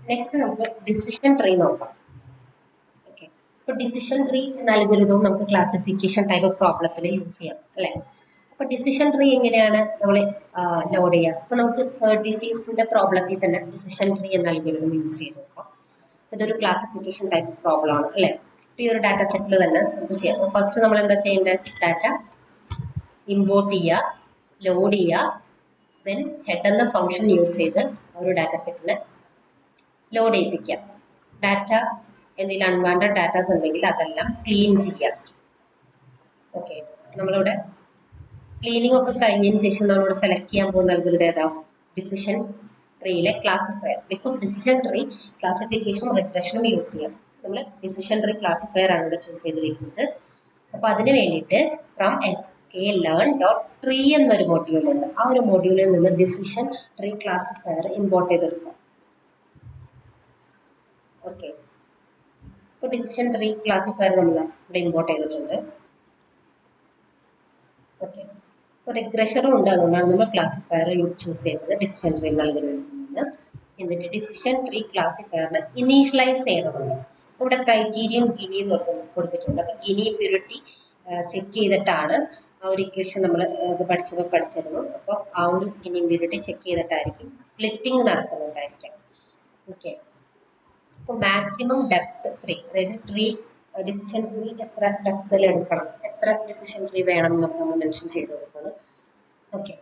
Next നമുക്ക് decision tree നോക്കാം. Okay, ഇപ്പോൾ ഡിസിഷൻ ട്രീ എന്ന അൽഗോരിതം നമുക്ക് ക്ലാസിഫിക്കേഷൻ ടൈപ്പ് പ്രോബ്ലത്തിൽ യൂസ് ചെയ്യാം അല്ലേ. അപ്പോൾ ഡിസിഷൻ ട്രീ എങ്ങനെയാണ് നമ്മൾ ലോഡ് ചെയ്യുക? അപ്പോൾ നമുക്ക് ഡിസീസിന്റെ പ്രോബ്ലത്തിൽ തന്നെ ഡിസിഷൻ ട്രീ എന്ന അൽഗോരിതം യൂസ് ചെയ്ത് നോക്കാം. ഇതൊരു ക്ലാസിഫിക്കേഷൻ ടൈപ്പ് പ്രോബ്ലം ആണ് അല്ലേ. ഈ ഒരു ഡാറ്റ സെറ്റിൽ തന്നെ നമുക്ക് ചെയ്യാം. അപ്പോൾ ഫസ്റ്റ് നമ്മൾ എന്താ ചെയ്യേണ്ടത്? ഡാറ്റ ഇമ്പോർട്ട് ചെയ്യുക, ലോഡ് ചെയ്യുക, ദെൻ ഹെഡ് എന്ന ഫംഗ്ഷൻ യൂസ് ചെയ്ത് ഒരു ഡാറ്റ സെറ്റിനെ ലോഡ് ചെയ്യിപ്പിക്കാം. ഡാറ്റ എന്തെങ്കിലും അൺവാണ്ടഡ് ഡാറ്റാസ് ഉണ്ടെങ്കിൽ അതെല്ലാം ക്ലീൻ ചെയ്യാം. ഓക്കെ, നമ്മളിവിടെ ക്ലീനിങ് ഒക്കെ കഴിഞ്ഞതിന് ശേഷം നമ്മളിവിടെ സെലക്ട് ചെയ്യാൻ പോകുന്ന അൽഗോരിതം ഏതാ? ഡിസിഷൻ ട്രീയിലെ ക്ലാസിഫയർ. ബിക്കോസ് ഡിസിഷൻ ട്രീ ക്ലാസിഫിക്കേഷനും റിഗ്രഷനും യൂസ് ചെയ്യാം. നമ്മൾ ഡിസിഷൻ ട്രീ ക്ലാസിഫയർ ആണ് ഇവിടെ ചൂസ് ചെയ്തിരിക്കുന്നത്. അപ്പോൾ അതിന് വേണ്ടിയിട്ട് ഫ്രം sklearn.tree എന്നൊരു മോഡ്യൂൾ ഉണ്ട്. ആ ഒരു മോഡ്യൂളിൽ നിന്ന് ഡിസിഷൻ ട്രീ ക്ലാസിഫയർ ഇമ്പോർട്ട് ചെയ്തെടുക്കാം. ഓക്കെ, ഇപ്പോൾ ഡിസിഷൻ ട്രീ ക്ലാസിഫയർ നമ്മൾ ഇവിടെ ഇമ്പോർട്ട് ചെയ്തിട്ടുണ്ട്. ഓക്കെ, ഇപ്പോൾ റിഗ്രഷറും ഉണ്ട്, അതുകൊണ്ടാണ് നമ്മൾ ക്ലാസിഫയർ ചൂസ് ചെയ്തത് ഡിസിഷൻ ട്രീ നൽകുന്നത്. എന്നിട്ട് ഡിസിഷൻ ട്രീ ക്ലാസിഫയറിന് ഇനീഷ്യലൈസ് ചെയ്യണമെന്ന് ഇവിടെ ക്രൈറ്റീരിയൻ ഗിനി കൊടുത്തിട്ടുണ്ട്. അപ്പോൾ ഗിനി പ്യൂരിറ്റി ചെക്ക് ചെയ്തിട്ടാണ് ആ ഒരു ഇക്വേഷൻ നമ്മൾ ഇത് പഠിച്ചിരുന്നു. അപ്പോൾ ആ ഒരു ഗിനി പ്യൂരിറ്റി ചെക്ക് ചെയ്തിട്ടായിരിക്കും സ്പ്ലിറ്റിംഗ് നടക്കുന്നുണ്ടായിരിക്കാം. ഓക്കെ, ഇപ്പോൾ മാക്സിമം ഡെപ്ത് 3, അതായത് ട്രീ ഡിസിഷൻ ട്രീ എത്ര ഡെപ്തിൽ എടുക്കണം, എത്ര ഡിസിഷൻ ട്രീ വേണം എന്നൊക്കെ നമ്മൾ മെൻഷൻ ചെയ്ത് കൊടുക്കണം. ഓക്കെ,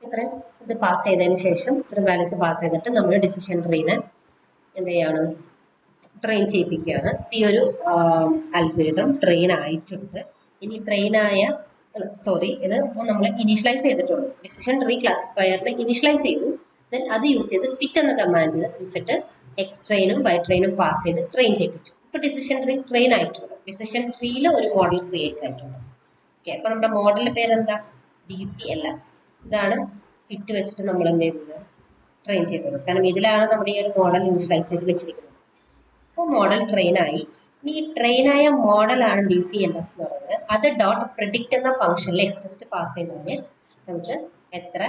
ഇത്രയും ഇത് പാസ് ചെയ്തതിന് ശേഷം ഇത്രയും വാല്യൂസ് പാസ് ചെയ്തിട്ട് നമ്മൾ ഡിസിഷൻ ട്രീനെ എന്ത് ചെയ്യാണ്? ട്രെയിൻ ചെയ്യിപ്പിക്കുകയാണ്. ഈ ഒരു അൽഗോരിതം ട്രെയിൻ ആയിട്ടുണ്ട്. ഇനി ഇത് ഇപ്പോൾ നമ്മൾ ഇനീഷ്യലൈസ് ചെയ്തിട്ടുള്ളൂ. ഡിസിഷൻ ട്രീ ക്ലാസിഫയറിനെ ഇനീഷ്യലൈസ് ചെയ്തു, ദെൻ അത് യൂസ് ചെയ്ത് ഫിറ്റ് എന്ന കമാൻഡ് വെച്ചിട്ട് എക്സ് ട്രെയിനും വൈ ട്രെയിനും പാസ് ചെയ്ത് ട്രെയിൻ ചെയ്യിപ്പിച്ചു. ഇപ്പോൾ ഡിസിഷൻ ട്രീ ട്രെയിൻ ആയിട്ടുണ്ട്. ഡിസിഷൻ ട്രീയിൽ ഒരു മോഡൽ ക്രിയേറ്റ് ആയിട്ടുണ്ട്. ഓക്കെ, അപ്പോൾ നമ്മുടെ മോഡലിന്റെ പേരെന്താ? DCLF. ഇതാണ് ഫിറ്റ് വെച്ചിട്ട് നമ്മൾ എന്ത് ചെയ്തത്? ട്രെയിൻ ചെയ്തത്. കാരണം ഇതിലാണ് നമ്മുടെ ഈ ഒരു മോഡൽ ഇനിഷ്യലൈസ് ചെയ്ത് വെച്ചിരിക്കുന്നത്. അപ്പോൾ മോഡൽ ട്രെയിൻ ആയി. ഇനി ഈ ട്രെയിനായ മോഡലാണ് DCLF എന്ന് പറയുന്നത്. അത് ഡോട്ട് പ്രിഡിക്റ്റ് എന്ന ഫംഗ്ഷനിൽ എക്സ് ടെസ്റ്റ് പാസ് ചെയ്താൽ നമുക്ക് എത്ര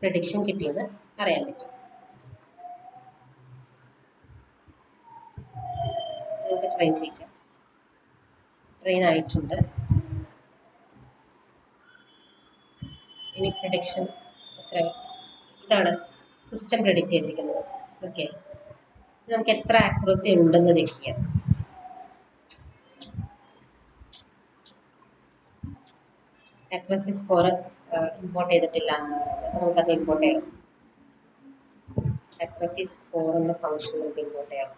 പ്രിഡിക്ഷൻ കിട്ടിയെന്ന് അറിയാൻ പറ്റും. നമുക്ക് ട്രെയിൻ ചെയ്യാം. ട്രെയിൻ ആയിട്ടുണ്ട്. ഇനി പ്രഡിക്ഷൻ എത്ര? ഇതാണ് സിസ്റ്റം പ്രെഡിക്റ്റ് ചെയ്തിരിക്കുന്നത്. ഓക്കെ, നമുക്ക് എത്ര ആക്യുറസി ഉണ്ടെന്ന് ചെക്ക് ചെയ്യാം. ആക്യുറസി സ്കോർ ഇമ്പോർട്ട് ചെയ്തിട്ടില്ല, അപ്പോൾ നമുക്കത് ഇമ്പോർട്ട് ചെയ്യണം. ആക്യുറസി സ്കോർ എന്ന ഫംഗ്ഷൻ നമുക്ക് ഇമ്പോർട്ട് ചെയ്യണം.